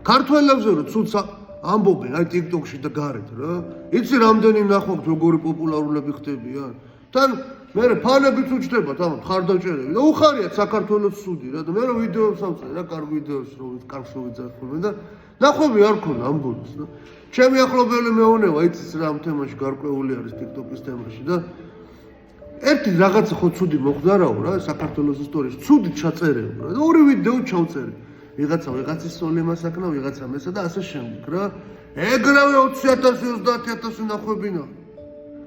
ქართველებზე რომ ცუც ამბობენ აი TikTok-ში და გარეთ რა. იცი რამდენი ნახვობთ როგორი პოპულარულები ხდებიან? თან მე ფანებიც უჩნდებათ ამ ხარდაჭერები და უხარიათ საქართველოს სუდი რა და მე რომ ვიდეოს ავწერ რა კარგ ვიდეოს რომ კარგს ვიძახმენ და ნახვები არ ქონა ამ ბოლოს რა. ჩემი ახლობელი მეონება იცის რა ამ თემაში გარკვეული არის TikTok-ის თემაში და ერთი რაღაცა ხო ცუდი მოხდარაო რა საქართველოს ისტორიაში ცუდი ჩაწერეო რა და ორი ვიდეო ჩავწერე ვიღაცის სოლი მასაკნა ვიღაცა მესა და ასე შემდეგ რა ეგრევე 20,000 30,000 ნახვებინა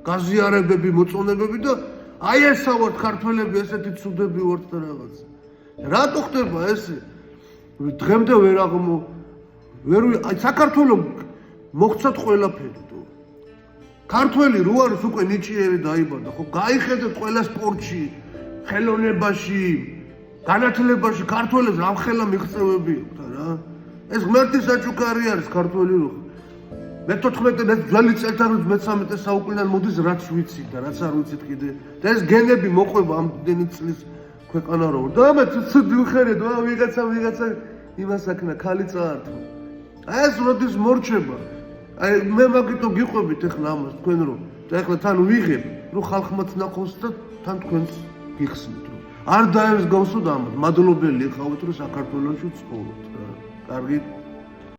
გაზიარებები მოწონებები და აი ესა ვართ ქართველები ესეთი ცუდები ვართ და რაღაც რატო ხდება ესე დღემდე ვერ აი საქართველოს მოხცათ ყველაფერი თუ ქართველი რო არის უკვე ნიჭიერი დაიბადა ხო გაიხედეთ ყველა სპორტში ხელოვნებაში განათლებაში ქართველებს რამხელა მიღწევები აქვს რა ეს ღმერთი საჩუქარი არის ქართველი რო მე-14 ძველი წელთაღრიცხვის მე-13 საუკუნიდან მოდის რაც ვიცი და რაც არ ვიცით კიდე და ეს გენები მოყვება ამდენი წლის ქვეყანა რო და მე ცუდი ვიხერე და ვიღაცა იმას აქნა ხალი წაართო ეს როდის მორჩება აი მე მაგითო გიყვებით ახლა ამას თქვენ რომ და ახლა თან ვიღებ რომ ხალხმაც ნახოს და თან თქვენს გიხსნით რომ არ დაემსგავსო და ამას მადლობელი ხავთ რომ საქართველოში ცხოვრობთ რა კარგი